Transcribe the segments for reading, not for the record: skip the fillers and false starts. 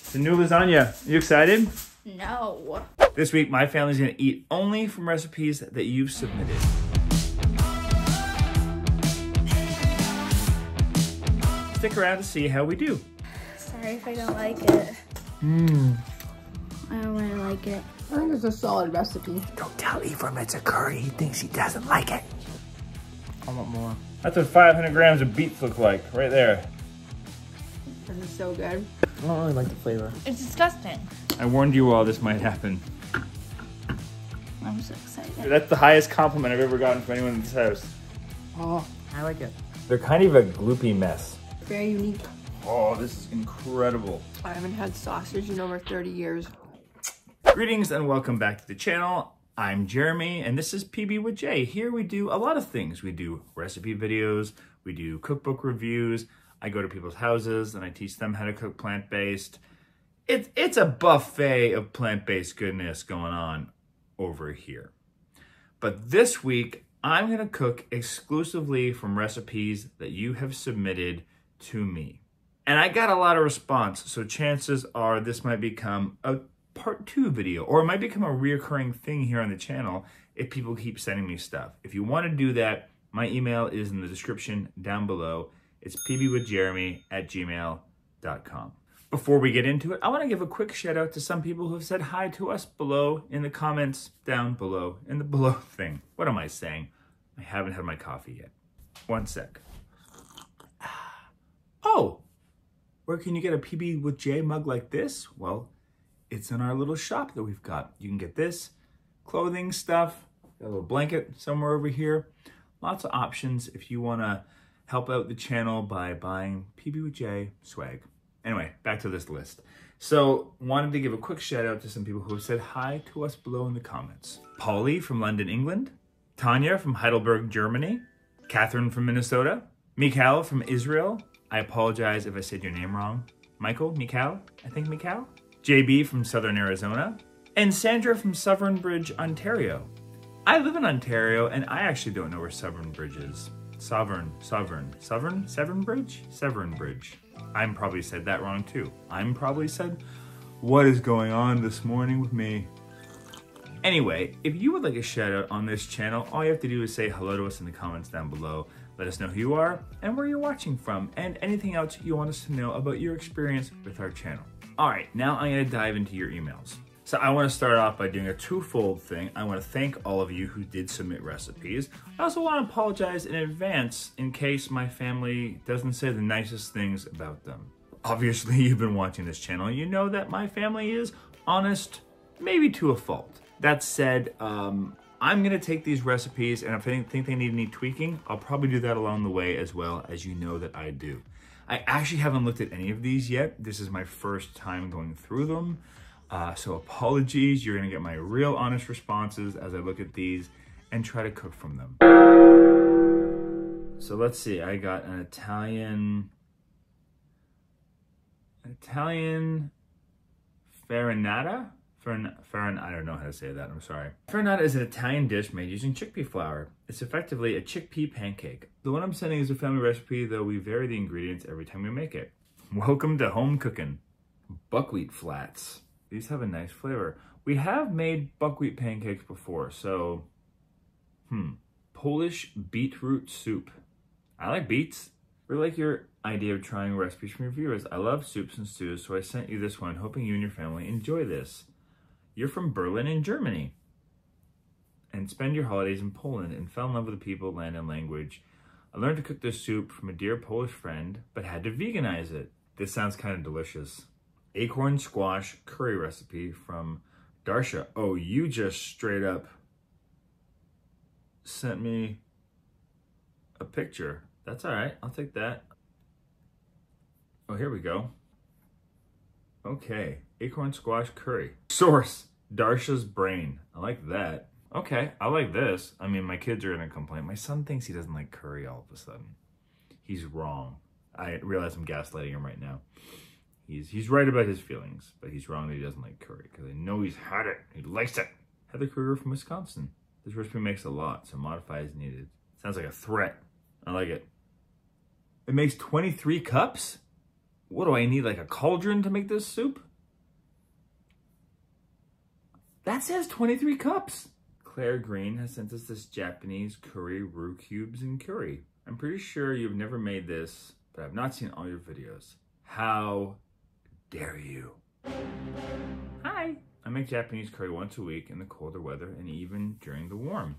It's a new lasagna. You excited? No. This week, my family's gonna eat only from recipes that you've submitted. Stick around to see how we do. Sorry if I don't like it. I don't really like it. I think it's a solid recipe. Don't tell Ephraim it's a curry. He thinks he doesn't like it. I want more. That's what 500 grams of beets look like, right there. This is so good. I don't really like the flavor. It's disgusting. I warned you all this might happen. I'm so excited. That's the highest compliment I've ever gotten from anyone in this house. Oh, I like it. They're kind of a gloopy mess. Very unique. Oh, this is incredible. I haven't had sausage in over 30 years. Greetings and welcome back to the channel. I'm Jeremy and this is PB with J. Here we do a lot of things. We do recipe videos, we do cookbook reviews, I go to people's houses and I teach them how to cook plant-based. It's a buffet of plant-based goodness going on over here. But this week, I'm gonna cook exclusively from recipes that you have submitted to me. And I got a lot of response, so chances are this might become a part 2 video, or it might become a reoccurring thing here on the channel if people keep sending me stuff. If you want to do that, my email is in the description down below. It's pbwithjeremy@gmail.com. Before we get into it, I want to give a quick shout out to some people who have said hi to us below in the comments down below, in the below thing. What am I saying? I haven't had my coffee yet. One sec. Oh, where can you get a PB with J mug like this? Well, it's in our little shop that we've got. You can get this, clothing stuff, got a little blanket somewhere over here. Lots of options if you want to help out the channel by buying PB with J swag. Anyway, back to this list. So, wanted to give a quick shout out to some people who have said hi to us below in the comments. Polly from London, England. Tanya from Heidelberg, Germany. Catherine from Minnesota. Mikhail from Israel. I apologize if I said your name wrong. Mikhail? I think Mikhail? JB from Southern Arizona. And Sandra from Severn Bridge, Ontario. I live in Ontario and I actually don't know where Severn Bridge is. Severn Bridge? Severn Bridge. I'm probably said that wrong too. I'm probably said, what is going on this morning with me? Anyway, if you would like a shout out on this channel, all you have to do is say hello to us in the comments down below. Let us know who you are and where you're watching from and anything else you want us to know about your experience with our channel. All right, now I'm gonna dive into your emails. So I wanna start off by doing a twofold thing. I wanna thank all of you who did submit recipes. I also wanna apologize in advance in case my family doesn't say the nicest things about them. Obviously, you've been watching this channel. You know that my family is honest, maybe to a fault. That said, I'm gonna take these recipes and if I think they need any tweaking, I'll probably do that along the way as well, as you know that I do. I actually haven't looked at any of these yet. This is my first time going through them. So apologies, you're gonna get my real honest responses as I look at these and try to cook from them. So let's see, I got an Italian Farinata? I don't know how to say that, I'm sorry. Farinata is an Italian dish made using chickpea flour. It's effectively a chickpea pancake. The one I'm sending is a family recipe, though we vary the ingredients every time we make it. Welcome to home cooking. Buckwheat flats. These have a nice flavor. We have made buckwheat pancakes before, so, Polish beetroot soup. I like beets. Really like your idea of trying recipes from your viewers. I love soups and stews, so I sent you this one, hoping you and your family enjoy this. You're from Berlin in Germany and spend your holidays in Poland and fell in love with the people, land, and language. I learned to cook this soup from a dear Polish friend, but had to veganize it. This sounds kind of delicious. Acorn squash curry recipe from Darsha. Oh, you just straight up sent me a picture. That's all right, I'll take that. Oh, here we go. Okay, acorn squash curry. Source, Darsha's brain. I like that. Okay, I like this. I mean, my kids are gonna complain. My son thinks he doesn't like curry all of a sudden. He's wrong. I realize I'm gaslighting him right now. He's right about his feelings, but he's wrong that he doesn't like curry because I know he's had it. He likes it. Heather Kruger from Wisconsin. This recipe makes a lot, so modify as needed. Sounds like a threat. I like it. It makes 23 cups? What do I need, like a cauldron to make this soup? That says 23 cups. Claire Green has sent us this Japanese curry roux cubes and curry. I'm pretty sure you've never made this, but I've not seen all your videos. How dare you? Hi. I make Japanese curry once a week in the colder weather and even during the warm.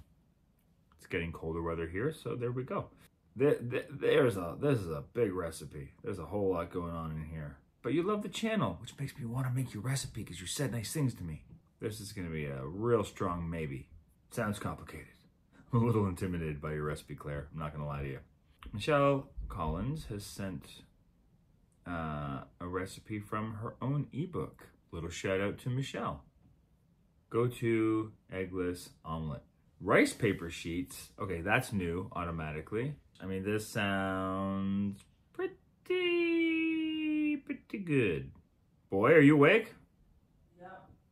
It's getting colder weather here, so there we go. This is a big recipe. There's a whole lot going on in here. But you love the channel, which makes me want to make your recipe because you said nice things to me. This is going to be a real strong maybe. Sounds complicated. I'm a little intimidated by your recipe, Claire. I'm not going to lie to you. Michelle Collins has sent a recipe from her own ebook. Little shout out to Michelle. Go to Eggless Omelette. Rice paper sheets. Okay, that's new automatically. I mean, this sounds pretty good. Boy, are you awake? Yeah.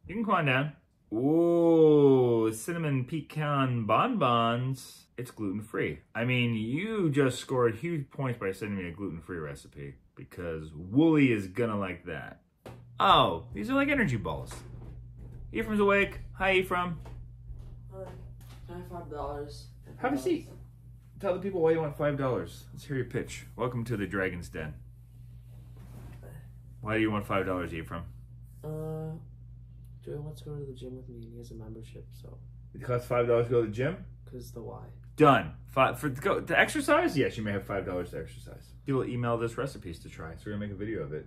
You can come on down. Ooh, cinnamon pecan bonbons. It's gluten-free. I mean, you just scored huge points by sending me a gluten-free recipe because Wooly is gonna like that. Oh, these are like energy balls. Ephraim's awake. Hi, Ephraim. Hi. Can I have $5? Have a seat. Tell the people why you want $5. Let's hear your pitch. Welcome to the Dragon's Den. Why do you want $5, Ephraim? Joey wants to go to the gym with me and he has a membership, so. It costs $5 to go to the gym? Because the why. Done. To exercise? Yes, you may have $5 to exercise. People emailed us recipes to try, so we're gonna make a video of it.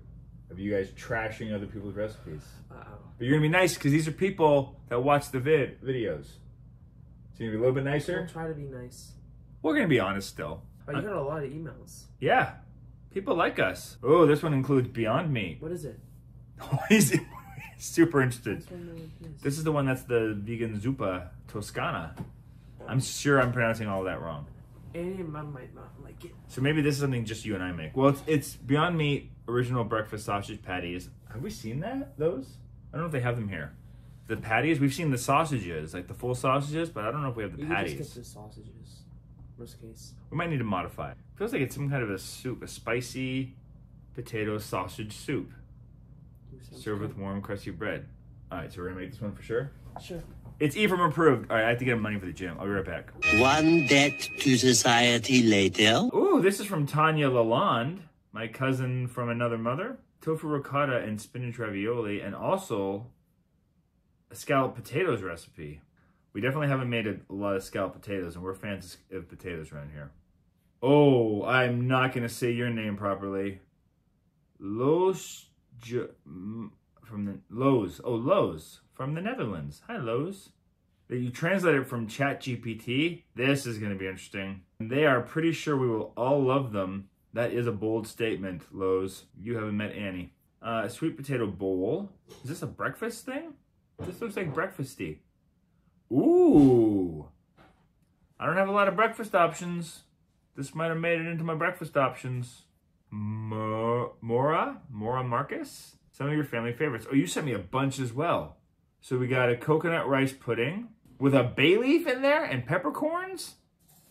Of you guys trashing other people's recipes. But you're gonna be nice because these are people that watch the videos. So you're gonna be a little bit nicer? We'll try to be nice. We're gonna be honest still. Oh, you got a lot of emails. Yeah. People like us. Oh, this one includes Beyond Meat. What is it? He's super interested. This This is the one that's the vegan Zuppa Toscana. I'm sure I'm pronouncing all of that wrong. And Mom might not like it. So maybe this is something just you and I make. Well, it's Beyond Meat original breakfast sausage patties. Have we seen those? I don't know if they have them here. The patties, we've seen the sausages, like the full sausages, but I don't know if we have the patties. You just get the sausages. Worst case. We might need to modify it. Feels like it's some kind of a soup, a spicy potato sausage soup. Served with warm, crusty bread. All right, so we're gonna make this one for sure? Sure. It's Ephraim approved. All right, I have to get him money for the gym. I'll be right back. One debt to society later. Ooh, this is from Tanya Lalonde, my cousin from another mother. Tofu ricotta and spinach ravioli, and also a scalloped potatoes recipe. We definitely haven't made a lot of scalloped potatoes, and we're fans of potatoes around here. Oh, I'm not going to say your name properly. Loos from the Netherlands. Hi, Loos. You translate it from ChatGPT. This is going to be interesting. They are pretty sure we will all love them. That is a bold statement, Lowe's. You haven't met Annie. Sweet potato bowl. Is this a breakfast thing? This looks like breakfasty. Ooh. I don't have a lot of breakfast options. This might have made it into my breakfast options. Mora Marcus? Some of your family favorites. Oh, you sent me a bunch as well. So we got a coconut rice pudding with a bay leaf in there and peppercorns?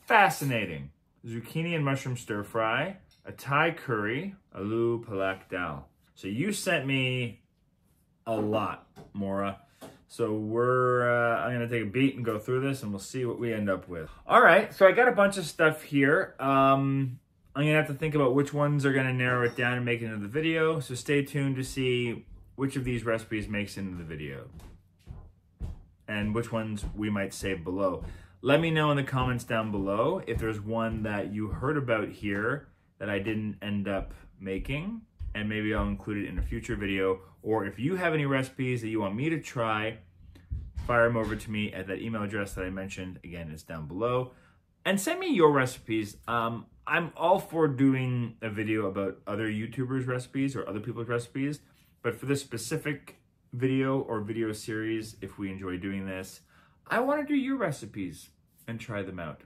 Fascinating. Zucchini and mushroom stir fry. A Thai curry, Alo Palak Dal. So you sent me a lot, Mora. So I'm gonna take a beat and go through this and we'll see what we end up with. All right, so I got a bunch of stuff here. I'm gonna have to think about which ones are gonna narrow it down and make it into the video. So stay tuned to see which of these recipes makes it into the video and which ones we might save below. Let me know in the comments down below if there's one that you heard about here that I didn't end up making, and maybe I'll include it in a future video. Or if you have any recipes that you want me to try, fire them over to me at that email address that I mentioned. Again, it's down below. And send me your recipes. I'm all for doing a video about other YouTubers' recipes or other people's recipes, but for this specific video or video series, if we enjoy doing this, I want to do your recipes and try them out.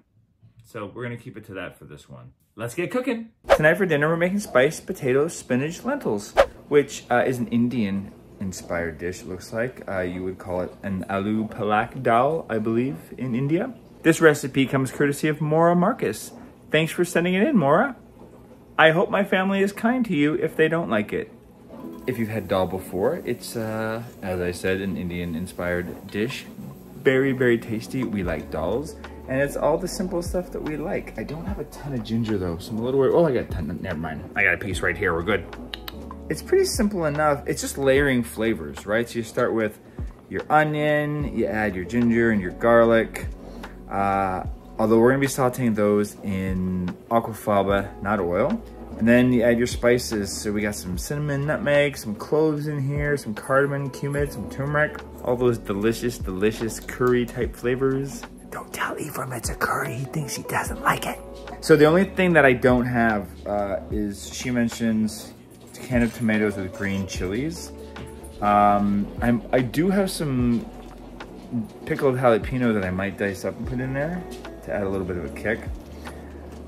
So we're gonna keep it to that for this one. Let's get cooking. Tonight for dinner, we're making spiced potatoes, spinach, lentils, which is an Indian-inspired dish, it looks like. You would call it an Alo Palak Dal, I believe, in India. This recipe comes courtesy of Mora Marcus. Thanks for sending it in, Mora. I hope my family is kind to you if they don't like it. if you've had dal before. It's, as I said, an Indian-inspired dish. Very, very tasty. We like dals. And it's all the simple stuff that we like. I don't have a ton of ginger though, so I'm a little worried. Oh, I got a ton, never mind. I got a piece right here, we're good. It's pretty simple enough. It's just layering flavors, right? So you start with your onion, you add your ginger and your garlic. Although we're gonna be sauteing those in aquafaba, not oil. And then you add your spices. So we got some cinnamon, nutmeg, some cloves in here, some cardamom, cumin, some turmeric. All those delicious, delicious curry type flavors. Don't tell Ephraim it's a curry, he thinks he doesn't like it. So the only thing that I don't have is, she mentions a can of tomatoes with green chilies. I do have some pickled jalapeno that I might dice up and put in there to add a little bit of a kick.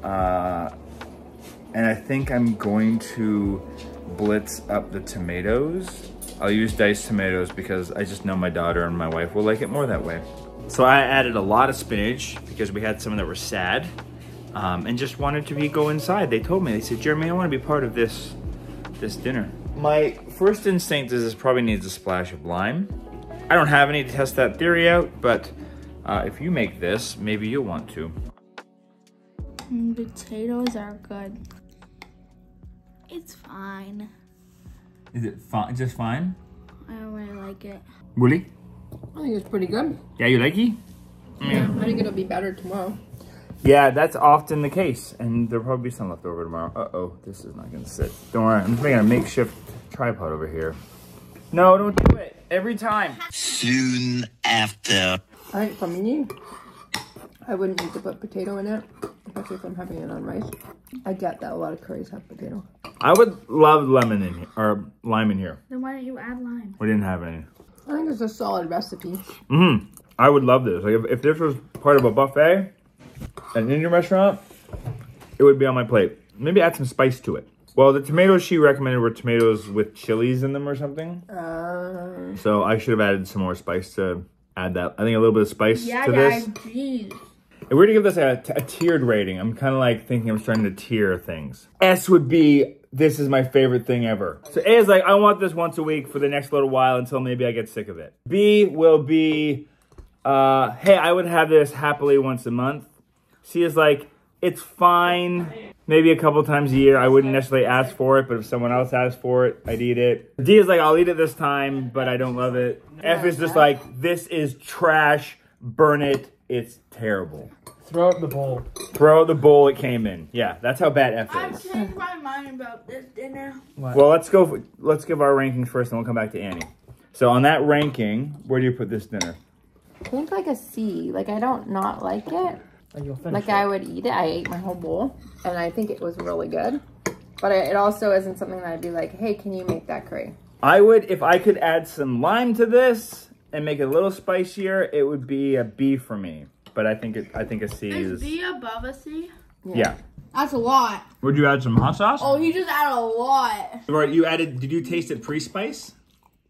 And I think I'm going to blitz up the tomatoes. I'll use diced tomatoes because I just know my daughter and my wife will like it more that way. So I added a lot of spinach because we had some that were sad and just wanted to go inside. They told me, they said, Jeremy, I want to be part of this dinner. My first instinct is this probably needs a splash of lime. I don't have any to test that theory out, but if you make this, maybe you'll want to. Potatoes are good. It's fine. Is it fine? Just fine? I don't really like it. Really? I think it's pretty good. Yeah, you like it? Yeah, I think it'll be better tomorrow. Yeah, that's often the case, and there'll probably be some left over tomorrow. Uh-oh, this is not gonna sit. Don't worry, I'm just making a makeshift tripod over here. No, don't do it. Every time. Soon after. I think for me, I wouldn't need to put potato in it, especially if I'm having it on rice. I get that a lot of curries have potato. I would love lemon in here, or lime in here. Then why don't you add lime? We didn't have any. I think it's a solid recipe. I would love this. Like if this was part of a buffet at an Indian restaurant, it would be on my plate. Maybe add some spice to it. Well, the tomatoes she recommended were tomatoes with chilies in them or something. So I should have added some more spice to add that. I think a little bit of spice to this. Geez. If we were to give this a tiered rating, I'm kind of like thinking I'm starting to tier things. S would be, this is my favorite thing ever. So A is like, I want this once a week for the next little while until maybe I get sick of it. B will be, hey, I would have this happily once a month. C is like, it's fine. Maybe a couple times a year. I wouldn't necessarily ask for it, but if someone else asked for it, I'd eat it. D is like, I'll eat it this time, but I don't love it. F is just like, this is trash, burn it, it's terrible. Throw out the bowl. Throw out the bowl it came in. Yeah, that's how bad F I've is. changed my mind about this dinner. What? Well, let's give our rankings first, and we'll come back to Annie. So on that ranking, where do you put this dinner? I think like a C. Like I don't not like it. And you'll finish Like it. I would eat it. I ate my whole bowl, and I think it was really good. But it also isn't something that I'd be like, hey, can you make that curry? I would, if I could add some lime to this and make it a little spicier, it would be a B for me. But I think a C is. Is B above a C? Yeah. That's a lot. Would you add some hot sauce? Oh, he just added a lot. Or you added? Did you taste it pre-spice?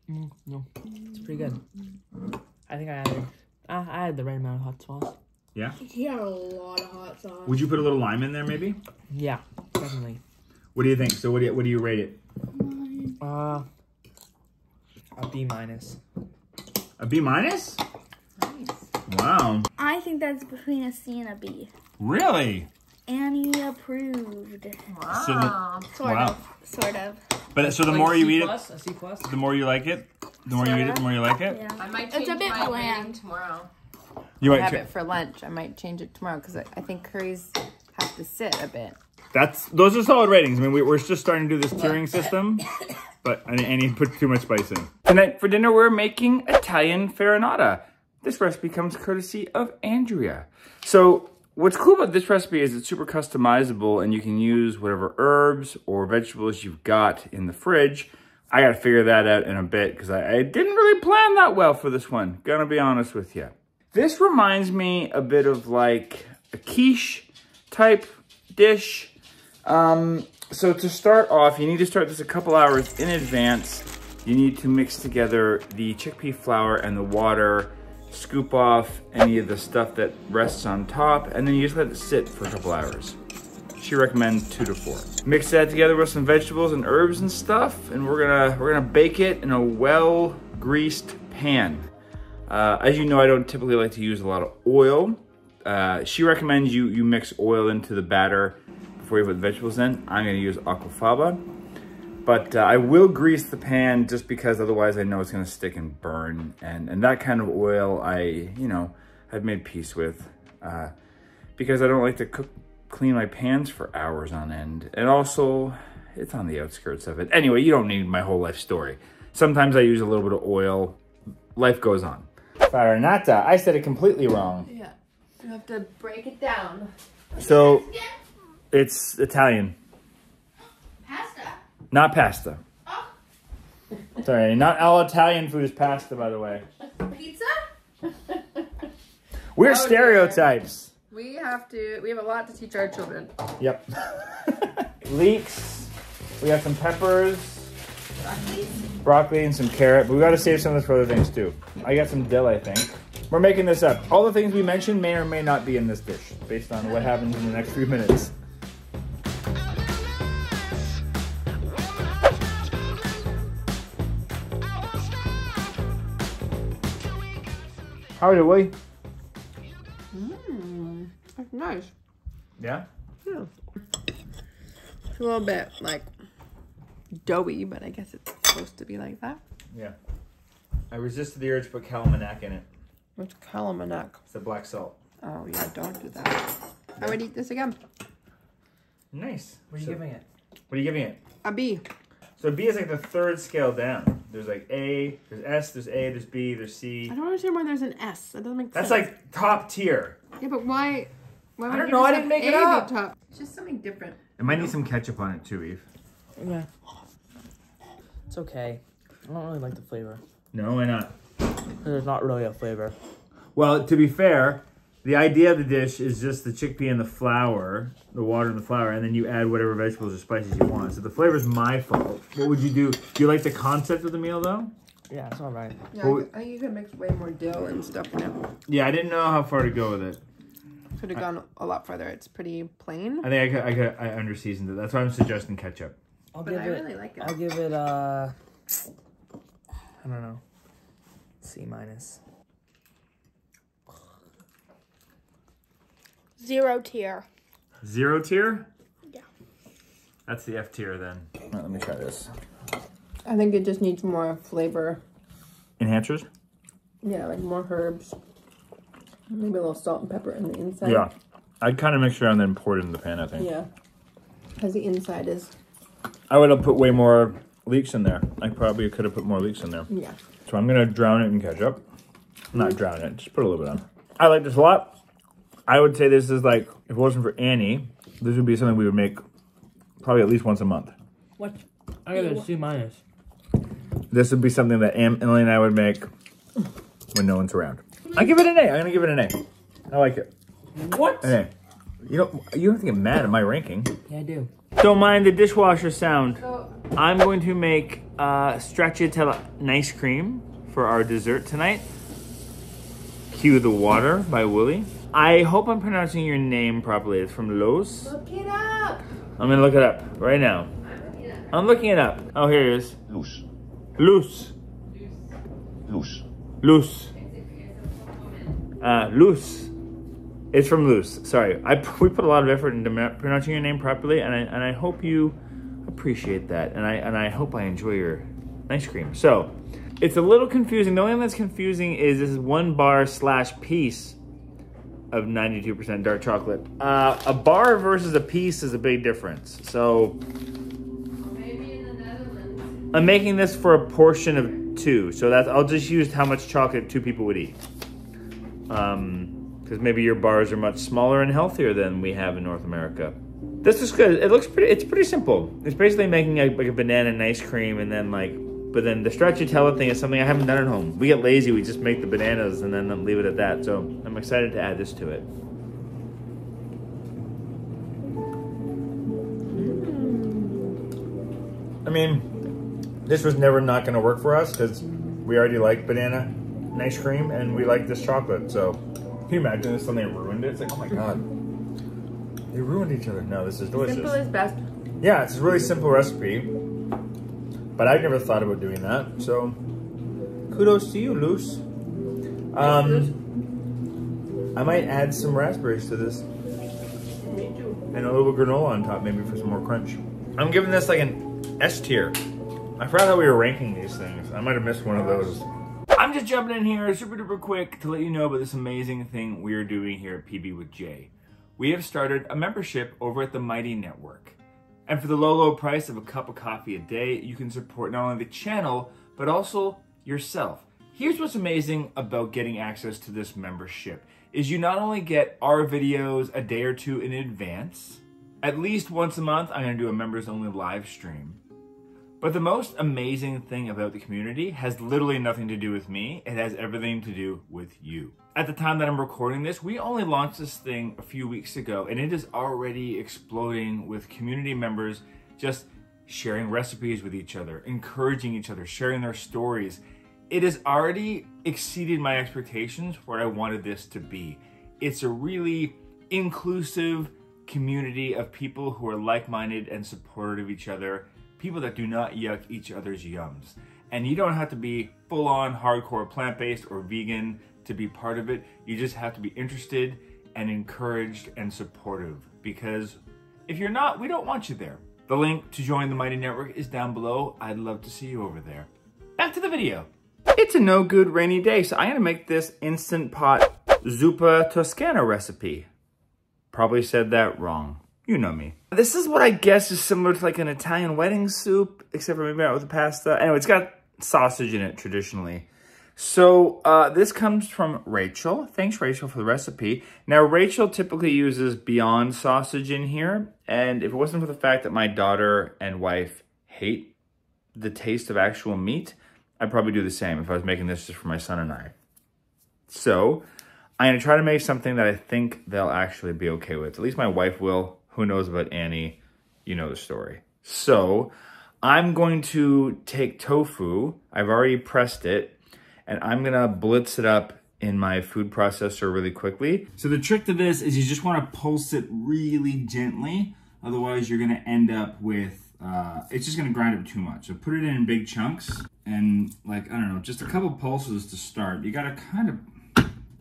No, it's pretty good. I think I added the right amount of hot sauce. Yeah. He had a lot of hot sauce. Would you put a little lime in there, maybe? Yeah, definitely. What do you think? So what do you rate it? A B minus. A B minus? Nice. Wow. I think that's between a C and a B. Really? Annie approved. Wow. Sort of. But so the Like more you C eat plus, a C plus. it, the more you like it. The more you eat it, the more you like it. Yeah. I might It's change a bit my bland. rating tomorrow. You I might. have it for lunch. I might change it tomorrow because I think curries have to sit a bit. Those are solid ratings. I mean, we're just starting to do this tiering system, but Annie put too much spice in. Tonight for dinner, we're making Italian farinata. This recipe comes courtesy of Andrea. So what's cool about this recipe is it's super customizable and you can use whatever herbs or vegetables you've got in the fridge. I gotta figure that out in a bit because I didn't really plan that well for this one. Gonna be honest with you. This reminds me a bit of like a quiche type dish. So to start off, you need to start this a couple hours in advance. You need to mix together the chickpea flour and the water, scoop off any of the stuff that rests on top, and then you just let it sit for a couple hours. She recommends 2 to 4. Mix that together with some vegetables and herbs and stuff, and we're gonna bake it in a well-greased pan. As you know, I don't typically like to use a lot of oil. She recommends you mix oil into the batter before you put the vegetables in. I'm gonna use aquafaba, but I will grease the pan just because otherwise I know it's gonna stick and burn. And that kind of oil I've made peace with because I don't like to clean my pans for hours on end. And also, it's on the outskirts of it. Anyway, you don't need my whole life story. Sometimes I use a little bit of oil. Life goes on. Farinata. I said it completely wrong. Yeah. You have to break it down. So, it's Italian. Pasta. Not pasta. Oh. Sorry, not all Italian food is pasta, by the way. Pizza? We're Oh, stereotypes. We have a lot to teach our children. Yep. Leeks. We have some peppers, broccoli, and some carrot. But we got to save some of this for other things too. I got some dill, I think. We're making this up. All the things we mentioned may or may not be in this dish, based on what happens in the next few minutes. How are you, Willie? That's nice. Yeah? Yeah. It's a little bit like doughy, but I guess it's supposed to be like that. Yeah. I resisted the urge to put calamanac in it. What's calamanac? It's the black salt. Oh yeah, don't do that. I would eat this again. Nice. What are you giving it? What are you giving it? A B. So B is like the third scale down. There's like A, there's S, there's A, there's B, there's C. I don't understand why there's an S. That doesn't make That's sense. like top tier. Yeah, but why would I don't you know, just I have didn't make it A be up. top? It's just something different. It might need some ketchup on it too, Eve. Yeah. It's okay. I don't really like the flavor. No, why not? There's not really a flavor. Well, to be fair, the idea of the dish is just the chickpea and the flour, the water and the flour, and then you add whatever vegetables or spices you want. So the flavor's my fault. What would you do? Do you like the concept of the meal though? Yeah, it's all right. Yeah, Well, I think you could mix way more dill and stuff in it. Yeah, I didn't know how far to go with it. Could have gone a lot further. It's pretty plain. I think I under-seasoned it. That's why I'm suggesting ketchup. I'll But give I it. really like it. I'll give it I don't know. C minus. 0 tier. 0 tier? Yeah. That's the F tier then. All right, let me try this. I think it just needs more flavor. Enhancers? Yeah, like more herbs. Maybe a little salt and pepper in the inside. Yeah. I'd kind of mix it around and then pour it in the pan, I think. Yeah. Because the inside is... I would have put way more leeks in there. I probably could have put more leeks in there. Yeah. So I'm going to drown it in ketchup. Not drown it, just put a little bit on. I like this a lot. I would say this is like, if it wasn't for Annie, this would be something we would make probably at least once a month. What? I give it a C minus. This would be something that Emily and I would make when no one's around. I give it an A. I'm going to give it an A. I like it. What? An A. You don't have to get mad at my ranking. Yeah, I do. Don't mind the dishwasher sound. I'm going to make Stracciatella ice cream for our dessert tonight. Cue the Water by Willie. I hope I'm pronouncing your name properly. It's from Los. Look it up! I'm going to look it up right now. I'm looking it up. Oh, here it is. Loose. Loose. Loose. Loose. Loose. It's from Loose. Sorry. We put a lot of effort into pronouncing your name properly, and I hope you appreciate that. And I hope I enjoy your ice cream. So, it's a little confusing. The only thing that's confusing is this is 1 bar / piece of 92% dark chocolate. A bar versus a piece is a big difference. So, I'm making this for a portion of 2. So I'll just use how much chocolate 2 people would eat. Because maybe your bars are much smaller and healthier than we have in North America. This is good. It looks pretty. It's pretty simple. It's basically making like a banana and ice cream, and then but then the stracciatella thing is something I haven't done at home. We get lazy. We just make the bananas and then leave it at that. So I'm excited to add this to it. I mean, this was never not going to work for us because we already like banana and ice cream, and we like this chocolate. So can you imagine if something ruined it? It's like, oh my god. They ruined each other. No, this is delicious. Simple is best. Yeah, it's a really simple recipe, but I've never thought about doing that. So, kudos to you, Luce. I might add some raspberries to this. Me too. And a little granola on top, maybe for some more crunch. I'm giving this like an S tier. I forgot how we were ranking these things. I might have missed one of those. I'm just jumping in here super duper quick to let you know about this amazing thing we are doing here at PB with J. We have started a membership over at the Mighty Network. And for the low price of a cup of coffee a day, you can support not only the channel, but also yourself. Here's what's amazing about getting access to this membership is you not only get our videos a day or two in advance, at least once a month, I'm gonna do a members only live stream. But the most amazing thing about the community has literally nothing to do with me. It has everything to do with you. At the time that I'm recording this, we only launched this thing a few weeks ago, and it is already exploding with community members just sharing recipes with each other, encouraging each other, sharing their stories. It has already exceeded my expectations for what I wanted this to be. It's a really inclusive community of people who are like-minded and supportive of each other, people that do not yuck each other's yums. And you don't have to be full-on hardcore plant-based or vegan to be part of it. You just have to be interested and encouraged and supportive, because if you're not, we don't want you there. The link to join the Mighty Network is down below. I'd love to see you over there. Back to the video. It's a no good rainy day, so I'm gonna make this Instant Pot Zuppa Toscana recipe. Probably said that wrong. You know me. This is what I guess is similar to like an Italian wedding soup, except for maybe not with the pasta. Anyway, it's got sausage in it traditionally. So this comes from Rachel. Thanks, Rachel, for the recipe. Now, Rachel typically uses Beyond sausage in here. And if it wasn't for the fact that my daughter and wife hate the taste of actual meat, I'd probably do the same if I was making this just for my son and I. So I'm gonna try to make something that I think they'll actually be okay with. At least my wife will. Who knows about Annie? You know the story. So I'm going to take tofu. I've already pressed it, and I'm gonna blitz it up in my food processor really quickly. So the trick to this is you just wanna pulse it really gently. Otherwise you're gonna end up with, it's just gonna grind up too much. So put it in big chunks and like, I don't know, just a couple pulses to start. You gotta kind of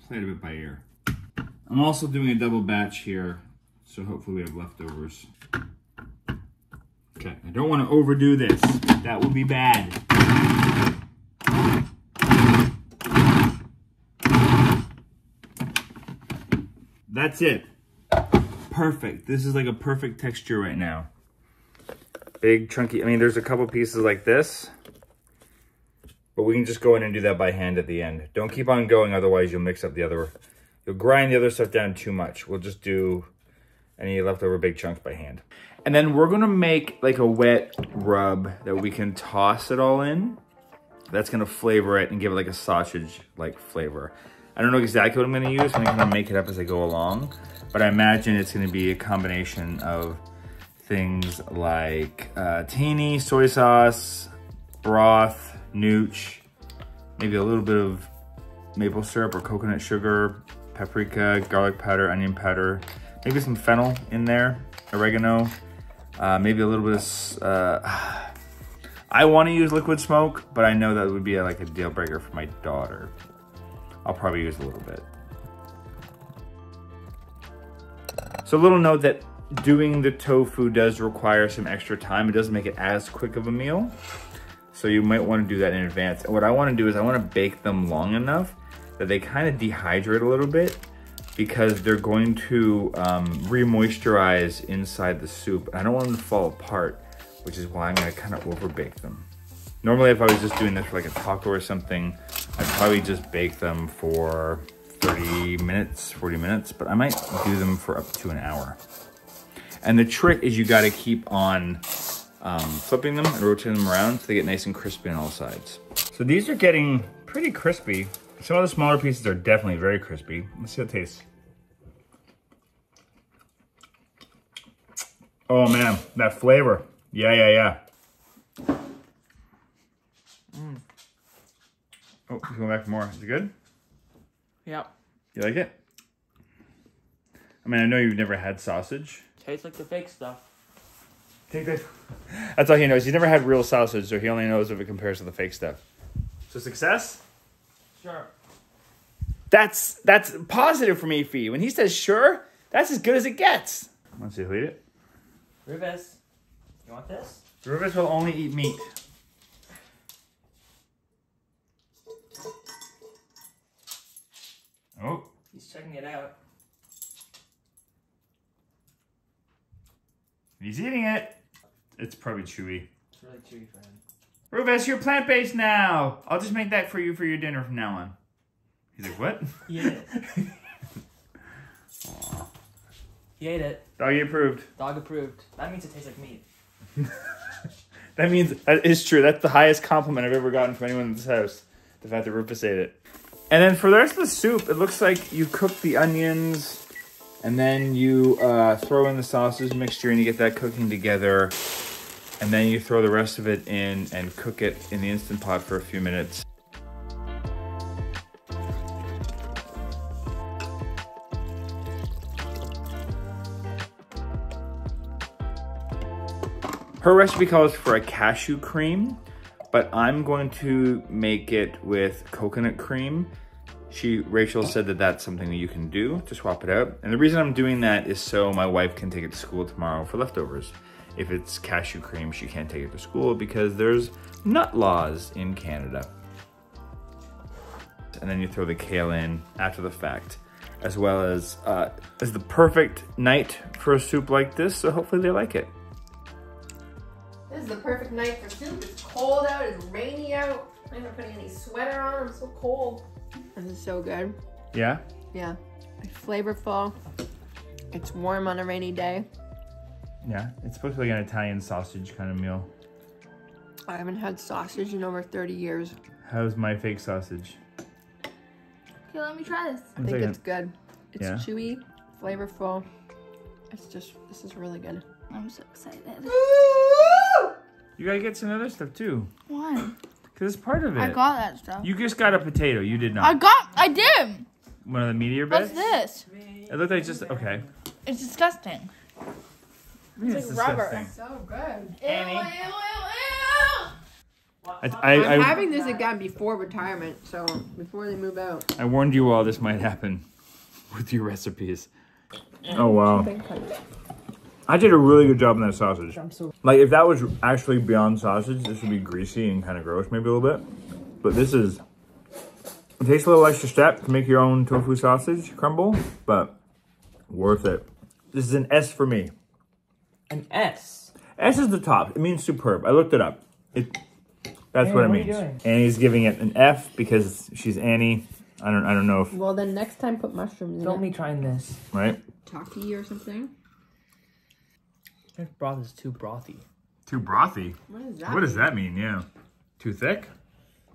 play it a bit by ear. I'm also doing a double batch here, so hopefully we have leftovers. Okay, I don't want to overdo this. That would be bad. That's it. Perfect. This is like a perfect texture right now. Big, chunky. I mean, there's a couple pieces like this, but we can just go in and do that by hand at the end. Don't keep on going, otherwise you'll mix up the other. You'll grind the other stuff down too much. We'll just do any leftover big chunks by hand. And then we're gonna make like a wet rub that we can toss it all in. That's gonna flavor it and give it like a sausage-like flavor. I don't know exactly what I'm gonna use. I'm gonna make it up as I go along, but I imagine it's gonna be a combination of things like tahini, soy sauce, broth, nooch, maybe a little bit of maple syrup or coconut sugar, paprika, garlic powder, onion powder, maybe some fennel in there, oregano, maybe a little bit of, I want to use liquid smoke, but I know that would be like a deal breaker for my daughter. I'll probably use a little bit. So a little note that doing the tofu does require some extra time. It doesn't make it as quick of a meal. So you might want to do that in advance. And what I want to do is I want to bake them long enough that they kind of dehydrate a little bit, because they're going to re-moisturize inside the soup. I don't want them to fall apart, which is why I'm gonna kind of over bake them. Normally, if I was just doing this for like a taco or something, I'd probably just bake them for 30 minutes, 40 minutes, but I might do them for up to an hour. And the trick is you gotta keep on flipping them and rotating them around so they get nice and crispy on all sides. So these are getting pretty crispy. Some of the smaller pieces are definitely very crispy. Let's see how it tastes. Oh man, that flavor. Yeah. Mm. Oh, he's going back for more. Is it good? Yep. You like it? I mean, I know you've never had sausage. Tastes like the fake stuff. Take that. That's all he knows. He's never had real sausage, so he only knows if it compares to the fake stuff. So success? Sure. That's positive for me, Fee. When he says sure, that's as good as it gets. Let's see who eat it. Rufus, you want this? Rufus will only eat meat. Oh. He's checking it out. He's eating it. It's probably chewy. It's really chewy for him. Rufus, you're plant-based now. I'll just make that for you for your dinner from now on. He's like, what? He ate it. He ate it. Doggy approved. Dog approved. That means it tastes like meat. That means, that is true. That's the highest compliment I've ever gotten from anyone in this house. The fact that Rufus ate it. And then for the rest of the soup, it looks like you cook the onions and then you throw in the sausage mixture and you get that cooking together. And then you throw the rest of it in and cook it in the Instant Pot for a few minutes. Her recipe calls for a cashew cream, but I'm going to make it with coconut cream. Rachel said that that's something that you can do to swap it out. And the reason I'm doing that is so my wife can take it to school tomorrow for leftovers. If it's cashew cream, she can't take it to school because there's nut laws in Canada. And then you throw the kale in after the fact, as well as the perfect night for a soup like this, so hopefully they like it. This is the perfect night for soup. It's cold out, it's rainy out. I'm not putting any sweater on, I'm so cold. This is so good. Yeah? Yeah. It's flavorful. It's warm on a rainy day. Yeah, it's supposed to be like an Italian sausage kind of meal. I haven't had sausage in over 30 years. How's my fake sausage? Okay, let me try this. I think it's good. It's Yeah. chewy, flavorful. It's just, this is really good. I'm so excited. You gotta get some other stuff too. Why? Because it's part of it. I got that stuff. You just got a potato, you did not. I did. One of the meteor What's beds? this? It looked like just, okay. It's disgusting. It's like rubber. disgusting. So good. Annie. I'm I having this again before retirement, so before they move out. I warned you all this might happen with your recipes. Oh, wow. I did a really good job on that sausage. Like, if that was actually beyond sausage, this would be greasy and kind of gross maybe a little bit. But this is, it takes a little extra step to make your own tofu sausage crumble, but worth it. This is an S for me. An S. S is the top. It means superb. I looked it up. That's what it what are means. you doing? Annie's giving it an F because she's Annie. I don't know if, Well, then next time put mushrooms in Don't it. me trying this. right? Taki or something. This broth is too brothy. Too brothy. What is that? What does that mean? Yeah. Too thick?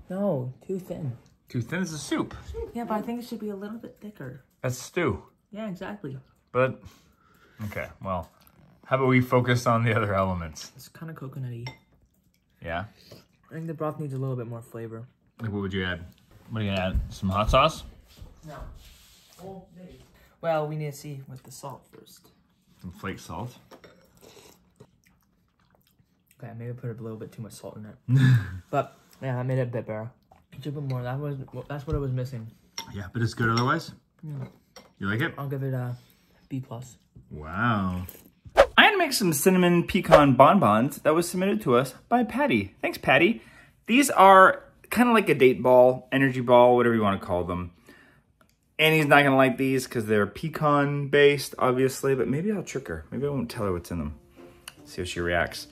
No, too thin. Too thin is a soup. Yeah, but I think it should be a little bit thicker. That's stew. Yeah, exactly. But, okay, well, how about we focus on the other elements? It's kind of coconutty. Yeah? I think the broth needs a little bit more flavor. Like, what would you add? What are you gonna add? Some hot sauce? No. Oh, maybe. Well, we need to see with the salt first. Some flake salt. Okay, maybe put a little bit too much salt in it. But, yeah, I made it a bit better. You should put more. That's what it was missing. Yeah, but it's good otherwise? Yeah. You like it? I'll give it a B+. Wow. I'm gonna make some cinnamon pecan bonbons that was submitted to us by Patty. Thanks, Patty. These are kind of like a date ball, energy ball, whatever you want to call them. Annie's not gonna like these because they're pecan based, obviously, but maybe I'll trick her. Maybe I won't tell her what's in them. See how she reacts.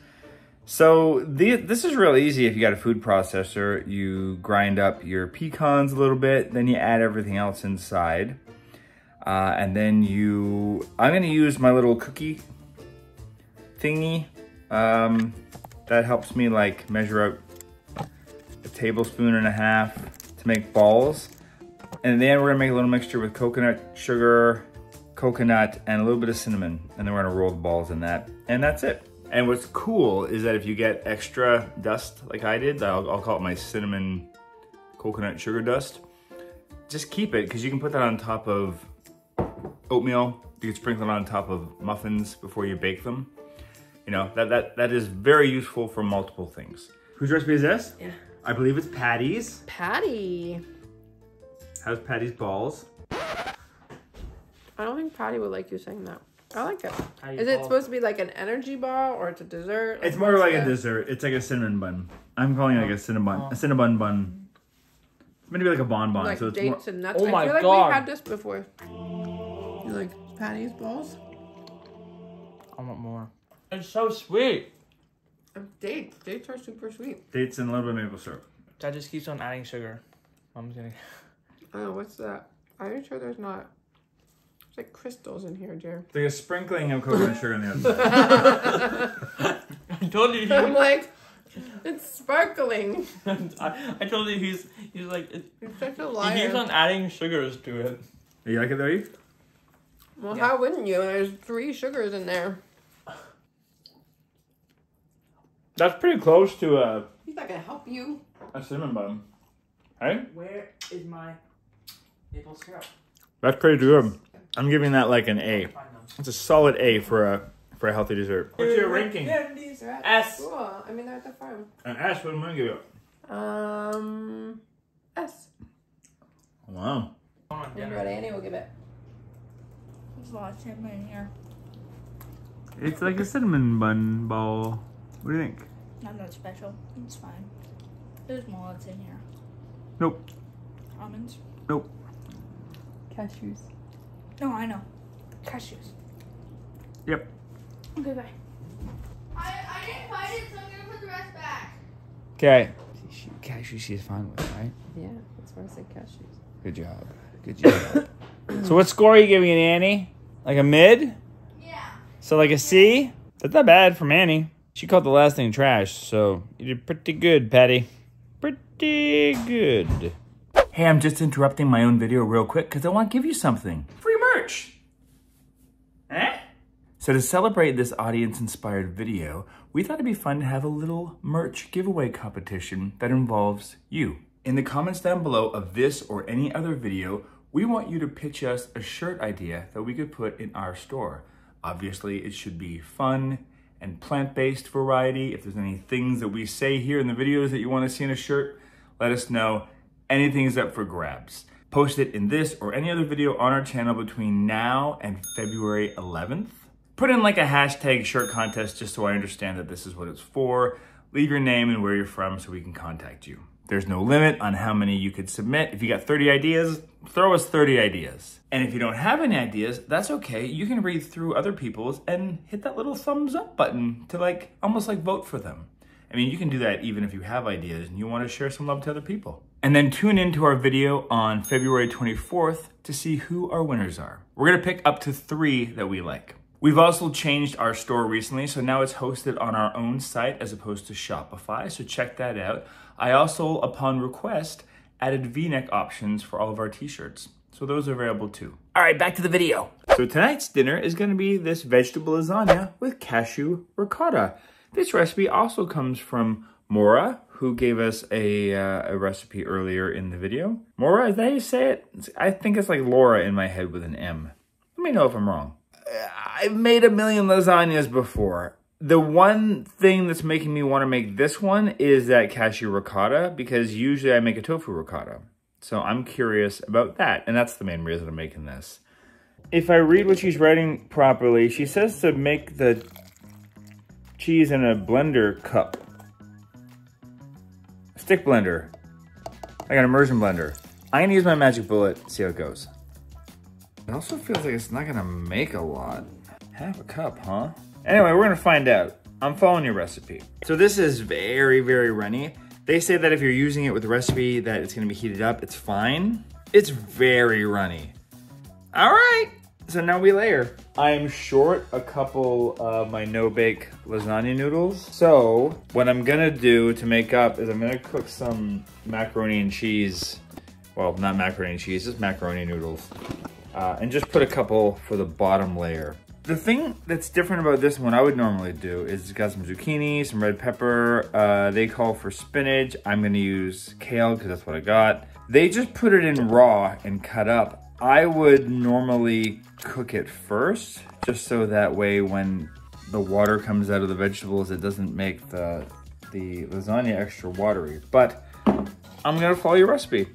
So this is real easy if you got a food processor. You grind up your pecans a little bit, then you add everything else inside. And then I'm gonna use my little cookie thingy. That helps me like measure out a tablespoon and a half to make balls. And then we're gonna make a little mixture with coconut sugar, coconut, and a little bit of cinnamon. And then we're gonna roll the balls in that, and that's it. And what's cool is that if you get extra dust like I did, I'll call it my cinnamon coconut sugar dust, just keep it because you can put that on top of oatmeal You can sprinkle it on top of muffins before you bake them. You know, that is very useful for multiple things. Whose recipe is this? Yeah. I believe it's Patty's. Patty. How's Patty's balls? I don't think Patty would like you saying that. I like it. Patty's Is it balls. supposed to be like an energy bar or it's a dessert? It's more like a dessert. It's like a cinnamon bun. I'm calling it like a cinnamon bun. It's meant to be like a bonbon. Like so it's dates more... and nuts. Oh I my feel like God. we had this before. You like Patty's balls? I want more. It's so sweet. Dates. Dates are super sweet. Dates and a little bit of maple syrup. Dad just keeps on adding sugar. Mom's gonna. Oh, what's that? I'm sure there's not. There's like crystals in here, Jer. It's like a sprinkling of coconut sugar on the outside. I told you. I'm like, it's sparkling. I told you he's like. You're such a He keeps liar. on adding sugars to it. You like it though, Eve? Well, Yeah. how wouldn't you? There's 3 sugars in there. That's pretty close to He's not gonna help you. a cinnamon bun. Hey? Where is my maple syrup? That's pretty good. I'm giving that like an A. It's a solid A for a healthy dessert. What's your ranking? They're at S. school. I mean, they're at the farm. An S, what am I gonna give it? S. Wow. And what Annie will give it. There's a lot of cinnamon in here. It's like a cinnamon bun ball. What do you think? Not that special. It's fine. There's walnuts in here. Nope. Almonds. Nope. Cashews. No, I know. Cashews. Yep. Okay, bye. I didn't find it, so I'm gonna put the rest back. Okay. Cashew she's fine with, right? Yeah, that's why I said cashews. Good job. Good job. So what score are you giving it, Annie? Like a mid? Yeah. So like a C? That's not bad from Annie. She called the last thing trash, so you did pretty good, Patty. Pretty good. Hey, I'm just interrupting my own video real quick because I want to give you something. Free merch! Eh? So to celebrate this audience-inspired video, we thought it'd be fun to have a little merch giveaway competition that involves you. In the comments down below of this or any other video, we want you to pitch us a shirt idea that we could put in our store. Obviously, it should be fun and plant-based variety. If there's any things that we say here in the videos that you want to see in a shirt, let us know. Anything is up for grabs. Post it in this or any other video on our channel between now and February 11th. Put in like a hashtag shirt contest just so I understand that this is what it's for. Leave your name and where you're from so we can contact you. There's no limit on how many you could submit. If you got 30 ideas, throw us 30 ideas. And if you don't have any ideas, that's okay. You can read through other people's and hit that little thumbs up button to like, almost like vote for them. I mean, you can do that even if you have ideas and you want to share some love to other people. And then tune into our video on February 24th to see who our winners are. We're gonna pick up to 3 that we like. We've also changed our store recently, so now it's hosted on our own site as opposed to Shopify, so check that out. I also, upon request, added V-neck options for all of our t-shirts, so those are available too. All right, back to the video. So tonight's dinner is gonna be this vegetable lasagna with cashew ricotta. This recipe also comes from Maura, who gave us a recipe earlier in the video. Maura, is that how you say it? I think it's like Laura in my head with an M. Let me know if I'm wrong. I've made a million lasagnas before. The one thing that's making me want to make this one is that cashew ricotta, because usually I make a tofu ricotta. So I'm curious about that, and that's the main reason I'm making this. If I read what she's writing properly, she says to make the cheese in a blender cup. A stick blender. Like an immersion blender. I'm gonna use my magic bullet, see how it goes. It also feels like it's not gonna make a lot. Half a cup, huh? Anyway, we're gonna find out. I'm following your recipe. So this is very, very runny. They say that if you're using it with a recipe that it's gonna be heated up, it's fine. It's very runny. All right, so now we layer. I am short a couple of my no-bake lasagna noodles. So what I'm gonna do to make up is I'm gonna cook some macaroni and cheese. Well, not macaroni and cheese, just macaroni noodles. And just put a couple for the bottom layer. The thing that's different about this one I would normally do is it's got some zucchini, some red pepper. They call for spinach. I'm gonna use kale because that's what I got. They just put it in raw and cut up. I would normally cook it first, just so that way when the water comes out of the vegetables, it doesn't make the lasagna extra watery. But I'm gonna follow your recipe.